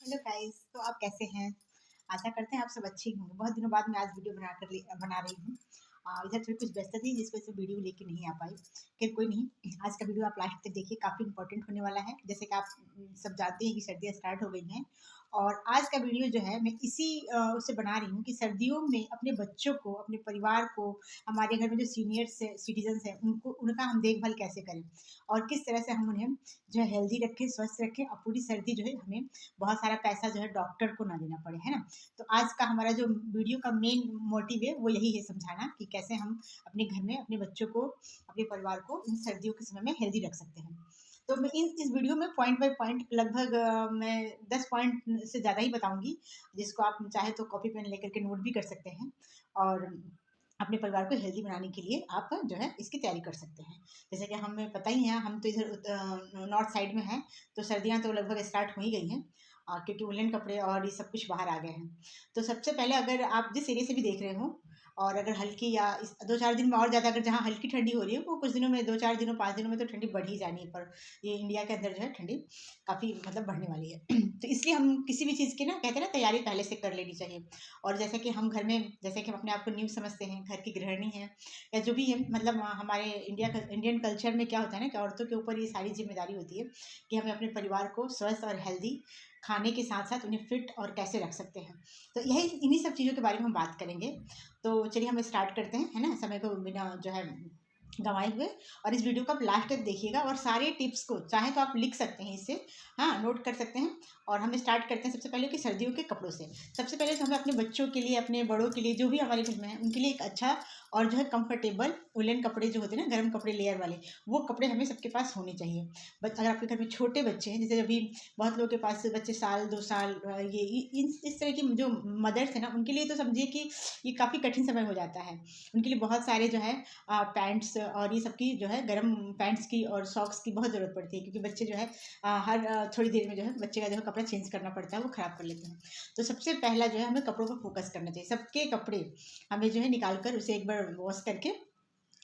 Hello guys, तो आप कैसे हैं? आशा करते हैं आप सब अच्छे होंगे। बहुत दिनों बाद मैं आज वीडियो बना रही हूँ। इधर थोड़ी कुछ व्यस्तता थी जिस वजह से वीडियो लेके नहीं आ पाई। खैर कोई नहीं, आज का वीडियो आप लास्ट तक देखिए, काफ़ी इंपॉर्टेंट होने वाला है। जैसे कि आप सब जानते हैं कि सर्दियाँ स्टार्ट हो गई हैं और आज का वीडियो जो है मैं इसी उससे बना रही हूँ कि सर्दियों में अपने बच्चों को, अपने परिवार को, हमारे घर में जो सीनियर्स सिटीजन्स हैं उनको उनका हम देखभाल कैसे करें और किस तरह से हम उन्हें जो है हेल्दी रखें, स्वस्थ रखें और पूरी सर्दी जो है हमें बहुत सारा पैसा जो है डॉक्टर को ना देना पड़े, है ना? तो आज का हमारा जो वीडियो का मेन मोटिव है वो यही है, समझाना कि कैसे हम अपने घर में अपने बच्चों को, अपने परिवार को इन सर्दियों के समय में हेल्दी रख सकते हैं। तो मैं इस वीडियो में पॉइंट बाय पॉइंट लगभग मैं 10 पॉइंट से ज़्यादा ही बताऊँगी, जिसको आप चाहे तो कॉपी पेन लेकर के नोट भी कर सकते हैं और अपने परिवार को हेल्दी बनाने के लिए आप जो है इसकी तैयारी कर सकते हैं। जैसे कि हमें पता ही है, हम तो इधर नॉर्थ साइड में हैं, तो सर्दियाँ तो लगभग स्टार्ट हो ही गई हैं क्योंकि वुलन कपड़े और ये सब कुछ बाहर आ गए हैं। तो सबसे पहले अगर आप जिस एरिया से भी देख रहे हो और अगर हल्की या इस 2-4 दिन में और ज़्यादा अगर जहाँ हल्की ठंडी हो रही है, वो कुछ दिनों में 2-4 दिनों 5 दिनों में तो ठंडी बढ़ ही जानी है, पर ये इंडिया के अंदर जो है ठंडी काफ़ी मतलब बढ़ने वाली है। तो इसलिए हम किसी भी चीज़ की ना कहते हैं ना तैयारी पहले से कर लेनी चाहिए। और जैसे कि हम घर में, जैसे कि हम अपने आप को न्यू समझते हैं, घर की गृहिणी हैं या जो भी है, मतलब हमारे इंडियन कल्चर में क्या होता है ना कि औरतों के ऊपर ये सारी जिम्मेदारी होती है कि हमें अपने परिवार को स्वस्थ और हेल्दी खाने के साथ साथ उन्हें फिट और कैसे रख सकते हैं। तो यही इन्हीं सब चीज़ों के बारे में हम बात करेंगे। तो चलिए हम स्टार्ट करते हैं, है ना? समय को बिना जो है गंवाए हुए, और इस वीडियो को आप लास्ट तक देखिएगा और सारे टिप्स को चाहे तो आप लिख सकते हैं इसे, हाँ, नोट कर सकते हैं। और हम स्टार्ट करते हैं सबसे पहले कि सर्दियों के कपड़ों से। सबसे पहले तो हमें अपने बच्चों के लिए, अपने बड़ों के लिए, जो भी हमारे घर में है उनके लिए एक अच्छा और जो है कंफर्टेबल वुलन कपड़े जो होते हैं ना, गर्म कपड़े लेयर वाले, वो कपड़े हमें सबके पास होने चाहिए। बट अगर आपके घर में छोटे बच्चे हैं, जैसे अभी बहुत लोगों के पास बच्चे साल 2 साल, इस तरह की जो मदर्स है ना, उनके लिए तो समझिए कि ये काफ़ी कठिन समय हो जाता है। उनके लिए बहुत सारे जो है पैंट्स और ये सब की जो है गर्म पैंट्स की और सॉक्स की बहुत ज़रूरत पड़ती है, क्योंकि बच्चे जो है हर थोड़ी देर में जो है बच्चे का जो है कपड़ा चेंज करना पड़ता है, वो ख़राब कर लेते हैं। तो सबसे पहला जो है हमें कपड़ों पर फोकस करना चाहिए। सबके कपड़े हमें जो है निकाल कर उसे एक बार वॉश करके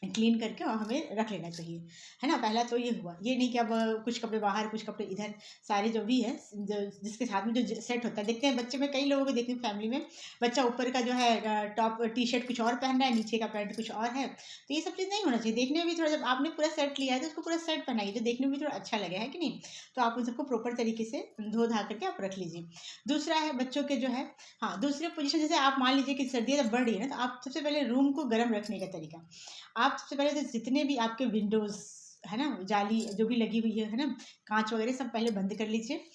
क्लीन करके और हमें रख लेना चाहिए, है ना? पहला तो ये हुआ। ये नहीं कि अब कुछ कपड़े बाहर, कुछ कपड़े इधर, सारे जो भी है जो जिसके साथ में जो सेट होता है। देखते हैं बच्चे में, कई लोगों को देखते हैं फैमिली में, बच्चा ऊपर का जो है टॉप टी-शर्ट कुछ और पहन रहा है, नीचे का पैंट कुछ और है। तो ये सब चीज़ नहीं होना चाहिए। देखने में भी थोड़ा, जब आपने पूरा सेट लिया है तो उसको पूरा सेट पहनाइए, जो देखने में भी थोड़ा अच्छा लगे, है कि नहीं? तो आप उन सबको प्रॉपर तरीके से धो-धा करके आप रख लीजिए। दूसरा है बच्चों के जो है, हाँ, दूसरे पोज़ीशन, जैसे आप मान लीजिए कि सर्दियाँ जब बढ़ रही है ना, तो आप सबसे पहले रूम को गर्म रखने का तरीका, आप सबसे पहले तो जितने भी आपके विंडोज़ है ना, जाली जो भी लगी हुई है ना, काँच वगैरह सब पहले बंद कर लीजिए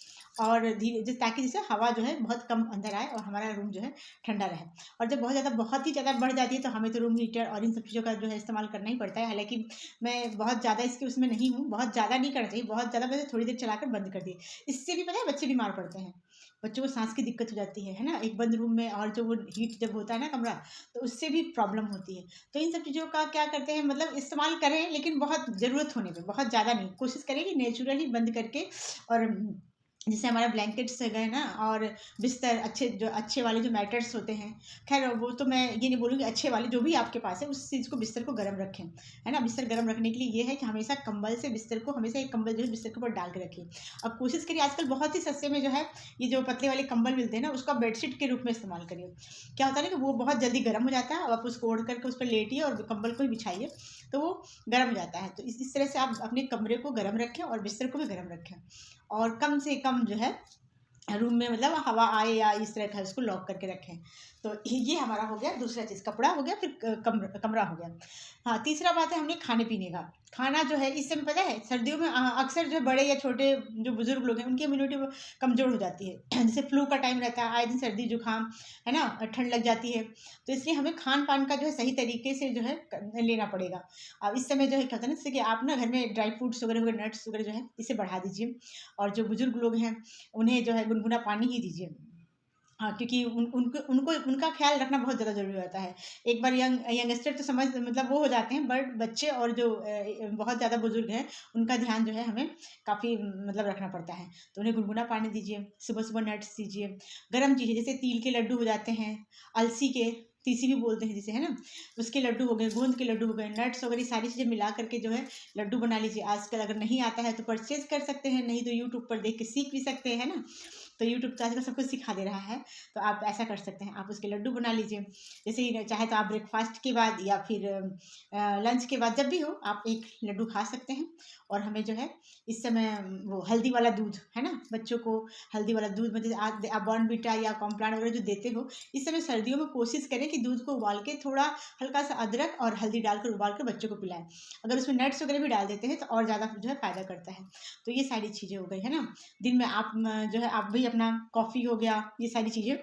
और धीरे जिस ताकि जिससे हवा जो है बहुत कम अंदर आए और हमारा रूम जो है ठंडा रहे। और जब बहुत ही ज़्यादा बढ़ जाती है तो हमें तो रूम हीटर और इन सब चीज़ों का जो है इस्तेमाल करना ही पड़ता है। हालाँकि मैं बहुत ज़्यादा इसके उसमें नहीं हूँ, बहुत ज़्यादा नहीं करना चाहिए, बहुत ज़्यादा वैसे थोड़ी देर चलाकर बंद कर दिए। इससे भी पता है बच्चे बीमार पड़ते हैं, बच्चों को साँस की दिक्कत हो जाती है ना? एक बंद रूम में, और जो वो हीट जब होता है ना कमरा, तो उससे भी प्रॉब्लम होती है। तो इन सब चीज़ों का क्या करते हैं, मतलब इस्तेमाल करें लेकिन बहुत ज़रूरत होने पे, बहुत ज़्यादा नहीं। कोशिश करें कि नेचुरली बंद करके, और जैसे हमारा ब्लैंकेट्स गए ना, और बिस्तर अच्छे वाले जो मैटर्स होते हैं, ख़ैर वो तो मैं ये नहीं बोलूँगी, अच्छे वाले जो भी आपके पास है उस चीज़ को, बिस्तर को गर्म रखें, है ना? बिस्तर गर्म रखने के लिए ये है कि हमेशा कंबल से बिस्तर को, हमेशा एक कंबल जो है बिस्तर के ऊपर डाल के रखिए। अब कोशिश करिए, आजकल बहुत ही सस्ते में जो है ये जो पतले वाले कंबल मिलते हैं ना, उसको आप बेडशीट के रूप में इस्तेमाल करिए। क्या होता है ना कि वो बहुत जल्दी गर्म हो जाता है, और आप उसको ओढ़ करके उस पर लेटिए और कंबल को ही बिछाइए, तो वो गर्म हो जाता है। तो इस तरह से आप अपने कमरे को गर्म रखें और बिस्तर को भी गर्म रखें, और कम से कम जो है रूम में मतलब हवा आए या इस तरह का उसको लॉक करके रखें। तो ये हमारा हो गया दूसरा चीज़, कपड़ा हो गया, फिर कमरा हो गया। हाँ, तीसरा बात है हमने खाने-पीने का। खाना जो है इस समय पता है सर्दियों में अक्सर जो बड़े या छोटे जो बुज़ुर्ग लोग हैं उनकी इम्यूनिटी वो कमज़ोर हो जाती है। जैसे फ्लू का टाइम रहता है, आए दिन सर्दी जुकाम, है ना? ठंड लग जाती है। तो इसलिए हमें खान-पान का जो है सही तरीके से जो है लेना पड़ेगा। अब इस समय जो है क्या होता है ना, जैसे कि आप ना घर में ड्राई फ्रूट्स वगैरह वगैरह, नट्स वगैरह जो है इसे बढ़ा दीजिए, और जो बुज़ुर्ग लोग हैं उन्हें जो है गुनगुना पानी ही दीजिए। हाँ, क्योंकि उनको उनको उनका ख़्याल रखना बहुत ज़्यादा ज़रूरी होता है। एक बार यंगस्टर तो समझ मतलब वो हो जाते हैं, बट बच्चे और जो बहुत ज़्यादा बुज़ुर्ग हैं, उनका ध्यान जो है हमें काफ़ी मतलब रखना पड़ता है। तो उन्हें गुनगुना पानी दीजिए, सुबह-सुबह नट्स दीजिए, गरम चीज़ें जैसे तिल के लड्डू हो जाते हैं, अलसी के, तीसी भी बोलते हैं जिसे, है ना? उसके लड्डू हो गए, गोंद के लड्डू हो गए, नट्स वगैरह सारी चीज़ें मिला कर के जो है लड्डू बना लीजिए। आजकल अगर नहीं आता है तो परचेज़ कर सकते हैं, नहीं तो यूट्यूब पर देख के सीख भी सकते हैं, है ना? तो यूट्यूब तो आजकल सब कुछ सिखा दे रहा है। तो आप ऐसा कर सकते हैं, आप उसके लड्डू बना लीजिए। जैसे ही चाहे तो आप ब्रेकफास्ट के बाद या फिर लंच के बाद जब भी हो आप एक लड्डू खा सकते हैं। और हमें जो है इस समय वो हल्दी वाला दूध है ना, बच्चों को हल्दी वाला दूध में जैसे आप बॉर्नविटा या कॉम्प्लान वगैरह जो देते हो, इस समय सर्दियों में कोशिश करें कि दूध को उबाल के थोड़ा हल्का सा अदरक और हल्दी डालकर उबाल कर बच्चों को पिलाएं। अगर उसमें नट्स वगैरह भी डाल देते हैं तो और ज़्यादा जो है फ़ायदा करता है। तो ये सारी चीज़ें हो गई है ना। दिन में आप जो है आप भी अपना कॉफ़ी हो गया, ये सारी चीज़ें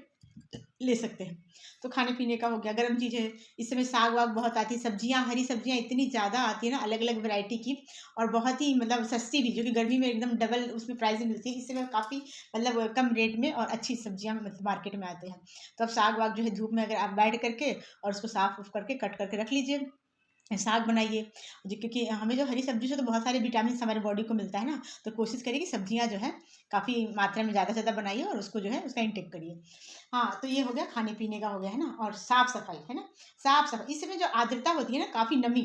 ले सकते हैं। तो खाने पीने का हो गया, गर्म चीज़ें, इस समय साग वाग बहुत आती है, सब्जियां, हरी सब्जियां इतनी ज़्यादा आती है ना अलग अलग वैरायटी की, और बहुत ही मतलब सस्ती भी, जो कि गर्मी में एकदम डबल उसमें प्राइस में मिलती है। इस समय काफ़ी मतलब कम रेट में और अच्छी सब्जियां मतलब मार्केट में आते हैं। तो अब साग वाग जो है धूप में अगर आप बैठ करके और उसको साफ उफ करके कट करके रख लीजिए, साग बनाइए। क्योंकि हमें जो हरी सब्जी से तो बहुत सारे विटामिन हमारे बॉडी को मिलता है ना, तो कोशिश करिए कि सब्जियां जो है काफ़ी मात्रा में ज़्यादा से ज़्यादा बनाइए और उसको जो है उसका इंटेक करिए। हाँ, तो ये हो गया खाने पीने का हो गया है ना। और साफ सफाई है ना, साफ सफाई, इसमें जो आर्द्रता होती है ना, काफ़ी नमी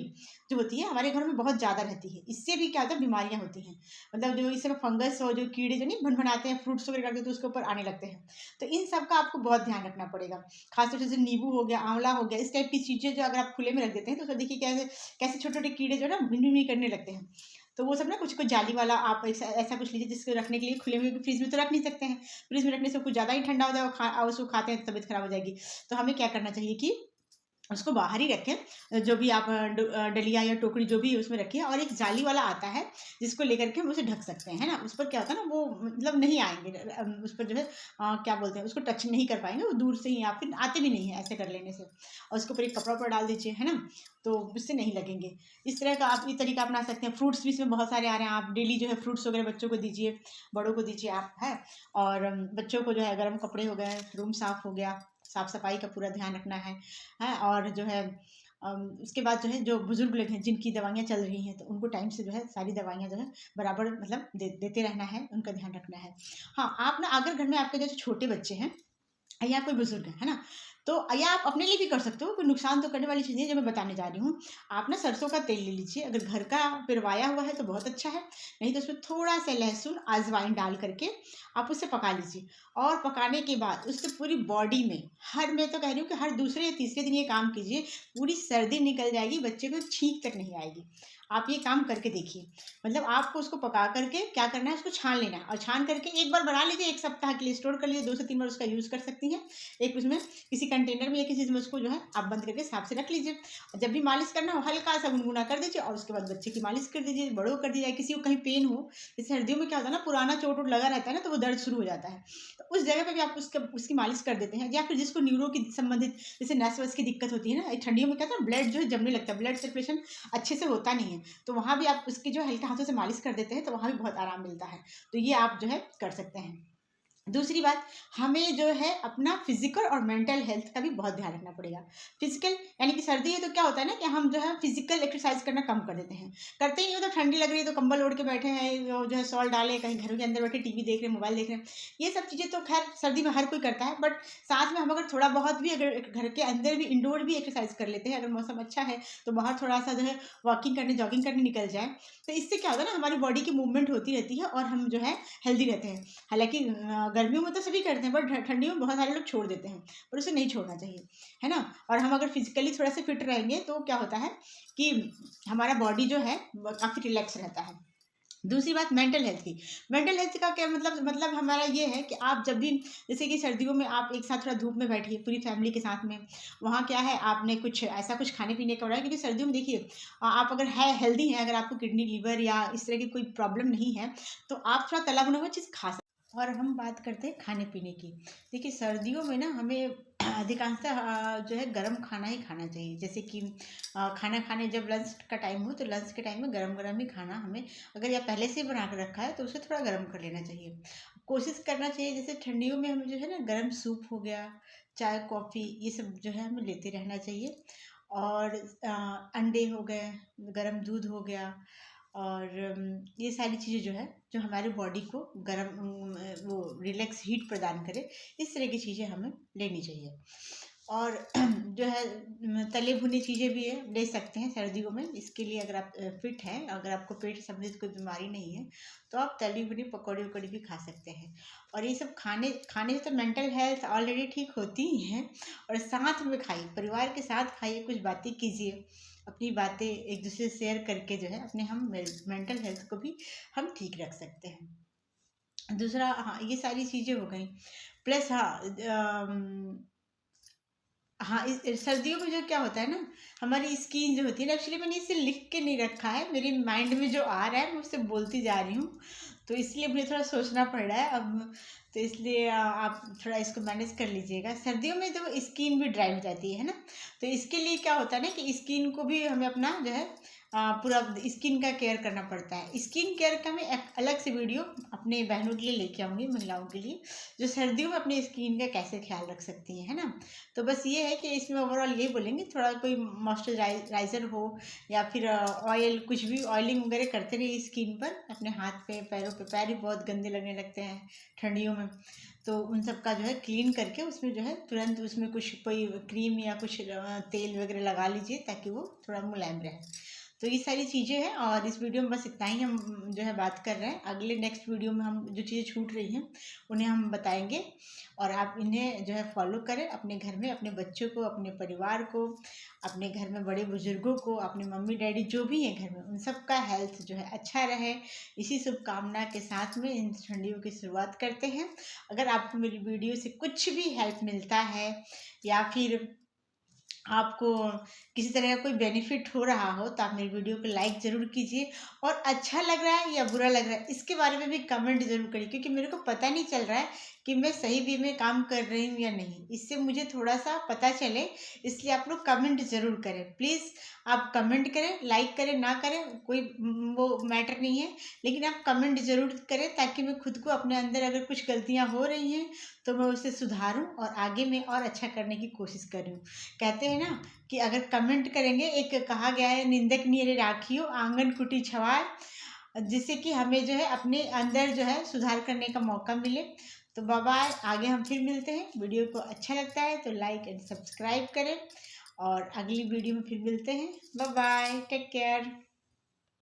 जो होती है हमारे घरों में बहुत ज़्यादा रहती है, इससे भी क्या होता है बीमारियां होती हैं। मतलब जो इस समय फंगस और जो कीड़े जो नहीं भनभनाते हैं, फ्रूट्स वगैरह करके तो उसके ऊपर आने लगते हैं। तो इन सब का आपको बहुत ध्यान रखना पड़ेगा। खासतौर से जैसे नींबू हो गया, आंवला हो गया, इस टाइप की चीज़ें जो अगर आप खुले में रख देते हैं तो उसमें देखिए कैसे कैसे छोटे छोटे कीड़े जो है ना भिन करने लगते हैं। तो वो सब ना कुछ कुछ जाली वाला आप ऐसा कुछ लीजिए जिसको रखने के लिए खुले में, फ्रिज में तो रख नहीं सकते हैं, फ्रिज में रखने से कुछ ज़्यादा ही ठंडा हो जाएगा, और उसको खाते हैं तो तबीयत खराब हो जाएगी। तो हमें क्या करना चाहिए कि उसको बाहर ही रखें, जो भी आप डलिया या टोकरी जो भी उसमें रखिए, और एक जाली वाला आता है जिसको लेकर के हम उसे ढक सकते हैं, है ना। उस पर क्या होता है ना, वो मतलब नहीं आएंगे, उस पर जो है क्या बोलते हैं, उसको टच नहीं कर पाएंगे, वो दूर से ही, या फिर आते भी नहीं है ऐसे कर लेने से। और उसके ऊपर एक कपड़ा पर डाल दीजिए, है ना, तो उससे नहीं लगेंगे। इस तरह का आप ये तरीका अपना सकते हैं। फ्रूट्स भी इसमें बहुत सारे आ रहे हैं, आप डेली जो है फ्रूट्स वगैरह बच्चों को दीजिए, बड़ों को दीजिए आप, है। और बच्चों को जो है गर्म कपड़े हो गए, रूम साफ हो गया, साफ सफाई का पूरा ध्यान रखना है। और जो है उसके बाद जो है जो बुजुर्ग लोग हैं जिनकी दवाइयाँ चल रही हैं, तो उनको टाइम से जो है सारी दवाइयाँ जो है बराबर मतलब देते रहना है, उनका ध्यान रखना है। हाँ, आप ना अगर घर में आपके जैसे छोटे बच्चे हैं या कोई बुजुर्ग है ना, तो या आप अपने लिए भी कर सकते हो, कोई नुकसान तो करने वाली चीज़ नहीं है जो मैं बताने जा रही हूँ। आप ना सरसों का तेल ले लीजिए, अगर घर का पिरवाया हुआ है तो बहुत अच्छा है, नहीं तो उसमें थोड़ा सा लहसुन अजवाइन डाल करके आप उसे पका लीजिए। और पकाने के बाद उससे पूरी बॉडी में, हर, मैं तो कह रही हूँ कि हर दूसरे या तीसरे दिन ये काम कीजिए, पूरी सर्दी निकल जाएगी, बच्चे को छींक तक नहीं आएगी। आप ये काम करके देखिए। मतलब आपको उसको पका करके क्या करना है, उसको छान लेना है, और छान करके एक बार बना लीजिए, एक सप्ताह के लिए स्टोर कर लीजिए, 2 से 3 बार उसका यूज़ कर सकती हैं। एक उसमें किसी कंटेनर में या किसी चीज़ में उसको जो है आप बंद करके साफ से रख लीजिए। और जब भी मालिश करना हो हल्का सा गुनगुना कर दीजिए, और उसके बाद बच्चे की मालिश कर दीजिए, बड़ों को कर दीजिए। किसी को कहीं पेन हो, जैसे सर्दियों में क्या होता है ना, पुराना चोट वोट लगा रहता है ना, तो वो दर्द शुरू हो जाता है, तो उस जगह पे भी आप उसकी मालिश कर देते हैं। या फिर जिसको न्यूरो की संबंधित जैसे नस वस की दिक्कत होती है ना, ठंडियों में क्या होता है, ब्लड जो है जमने लगता है, ब्लड सर्कुलेशन अच्छे से होता नहीं है, तो वहाँ भी आप उसकी जो हल्के हाथों से मालिश कर देते हैं, तो वहाँ भी बहुत आराम मिलता है। तो ये आप जो है कर सकते हैं। दूसरी बात, हमें जो है अपना फिजिकल और मेंटल हेल्थ का भी बहुत ध्यान रखना पड़ेगा। फिजिकल यानी कि सर्दी है तो क्या होता है ना कि हम जो है फिजिकल एक्सरसाइज करना कम कर देते हैं, करते ही नहीं हो, तो ठंडी लग रही है तो कंबल ओढ़ के बैठे हैं, जो है सॉल डाले, कहीं घर के अंदर बैठे टीवी देख रहे हैं, मोबाइल देख रहे हैं। ये सब चीज़ें तो खैर सर्दी में हर कोई करता है, बट साथ में हम अगर थोड़ा बहुत भी, अगर घर के अंदर भी इंडोर भी एक्सरसाइज कर लेते हैं, अगर मौसम अच्छा है तो बाहर थोड़ा सा जो है वॉकिंग करने, जॉगिंग करने निकल जाए, तो इससे क्या होता है ना, हमारी बॉडी की मूवमेंट होती रहती है और हम जो है हेल्दी रहते हैं। हालांकि गर्मियों में तो सभी करते हैं, बट ठंडियों में बहुत सारे लोग छोड़ देते हैं, पर उसे नहीं छोड़ना चाहिए, है ना। और हम अगर फिजिकली थोड़ा सा फिट रहेंगे तो क्या होता है कि हमारा बॉडी जो है काफ़ी रिलैक्स रहता है। दूसरी बात मेंटल हेल्थ की। मेंटल हेल्थ का क्या मतलब हमारा ये है कि आप जब भी, जैसे कि सर्दियों में आप एक साथ थोड़ा धूप में बैठिए पूरी फैमिली के साथ में, वहाँ क्या है, आपने कुछ ऐसा कुछ खाने पीने का हो रहा है, क्योंकि सर्दियों में देखिए आप अगर है हेल्दी हैं, अगर आपको किडनी लीवर या इस तरह की कोई प्रॉब्लम नहीं है, तो आप थोड़ा तला भुना हुआ चीज़ खा सकते हैं। और हम बात करते हैं खाने पीने की। देखिए सर्दियों में ना हमें अधिकांशतः जो है गर्म खाना ही खाना चाहिए। जैसे कि खाना खाने जब लंच का टाइम हो, तो लंच के टाइम में गरम गरम ही खाना हमें, अगर या पहले से ही बना कर रखा है तो उसे थोड़ा गर्म कर लेना चाहिए। कोशिश करना चाहिए, जैसे ठंडियों में हमें जो है ना गर्म सूप हो गया, चाय कॉफ़ी, ये सब जो है हमें लेते रहना चाहिए। और अंडे हो गए, गर्म दूध हो गया, और ये सारी चीज़ें जो है जो हमारे बॉडी को गर्म वो रिलैक्स हीट प्रदान करे, इस तरह की चीज़ें हमें लेनी चाहिए। और जो है तले भुनी चीज़ें भी है ले सकते हैं सर्दियों में। इसके लिए अगर आप फिट हैं, अगर आपको पेट संबंधित कोई बीमारी नहीं है, तो आप तली भुनी पकौड़ी वकौड़ी भी खा सकते हैं। और ये सब खाने खाने से तो मेंटल हेल्थ ऑलरेडी ठीक होती ही है, और साथ में खाइए, परिवार के साथ खाइए, कुछ बातें कीजिए, अपनी बातें एक दूसरे से शेयर करके जो है अपने हम मेंटल हेल्थ को भी हम ठीक रख सकते हैं। दूसरा, हाँ, ये सारी चीज़ें हो गई। प्लस हाँ, इस सर्दियों में जो क्या होता है ना, हमारी स्किन जो होती है ना, एक्चुअली मैंने इसे लिख के नहीं रखा है, मेरे माइंड में जो आ रहा है मैं उससे बोलती जा रही हूँ, तो इसलिए मुझे थोड़ा सोचना पड़ रहा है अब। तो इसलिए आप थोड़ा इसको मैनेज कर लीजिएगा। सर्दियों में तो स्किन भी ड्राई हो जाती है ना, तो इसके लिए क्या होता है ना कि स्किन को भी हमें अपना जो है पूरा स्किन का केयर करना पड़ता है। स्किन केयर का मैं एक अलग से वीडियो अपने बहनों के लिए लेके आऊँगी, महिलाओं के लिए, जो सर्दियों में अपने स्किन का कैसे ख्याल रख सकती हैं, है ना। तो बस ये है कि इसमें ओवरऑल यही बोलेंगे, थोड़ा कोई मॉइस्चराइजर हो या फिर ऑयल, कुछ भी ऑयलिंग वगैरह करते रहिए स्किन पर, अपने हाथ पे, पैरों पे। पैर भी बहुत गंदे लगने लगते हैं ठंडियों में, तो उन सब का जो है क्लीन करके उसमें जो है तुरंत उसमें कुछ कोई क्रीम या कुछ तेल वगैरह लगा लीजिए, ताकि वो थोड़ा मुलायम रहे। तो ये सारी चीज़ें हैं, और इस वीडियो में बस इतना ही हम जो है बात कर रहे हैं। अगले नेक्स्ट वीडियो में हम जो चीज़ें छूट रही हैं उन्हें हम बताएंगे, और आप इन्हें जो है फॉलो करें अपने घर में, अपने बच्चों को, अपने परिवार को, अपने घर में बड़े बुजुर्गों को, अपने मम्मी डैडी जो भी हैं घर में, उन सब का हेल्थ जो है अच्छा रहे। इसी शुभकामना के साथ में इन ठंडियों की शुरुआत करते हैं। अगर आपको मेरी वीडियो से कुछ भी हेल्प मिलता है, या फिर आपको किसी तरह का कोई बेनिफिट हो रहा हो, तो आप मेरी वीडियो को लाइक ज़रूर कीजिए, और अच्छा लग रहा है या बुरा लग रहा है इसके बारे में भी कमेंट ज़रूर करिए, क्योंकि मेरे को पता नहीं चल रहा है कि मैं सही वे में काम कर रही हूँ या नहीं। इससे मुझे थोड़ा सा पता चले, इसलिए आप लोग कमेंट ज़रूर करें प्लीज़। आप कमेंट करें, लाइक करें ना करें कोई वो मैटर नहीं है, लेकिन आप कमेंट ज़रूर करें, ताकि मैं खुद को अपने अंदर अगर कुछ गलतियाँ हो रही हैं तो मैं उसे सुधारूं और आगे में और अच्छा करने की कोशिश करूं। कहते हैं ना कि अगर कमेंट करेंगे, एक कहा गया है, निंदक नियरे राखियो आंगन कुटी छवाए, जिससे कि हमें जो है अपने अंदर जो है सुधार करने का मौका मिले। तो बाय बाय, आगे हम फिर मिलते हैं। वीडियो को अच्छा लगता है तो लाइक एंड सब्सक्राइब करें, और अगली वीडियो में फिर मिलते हैं। Bye bye, take care.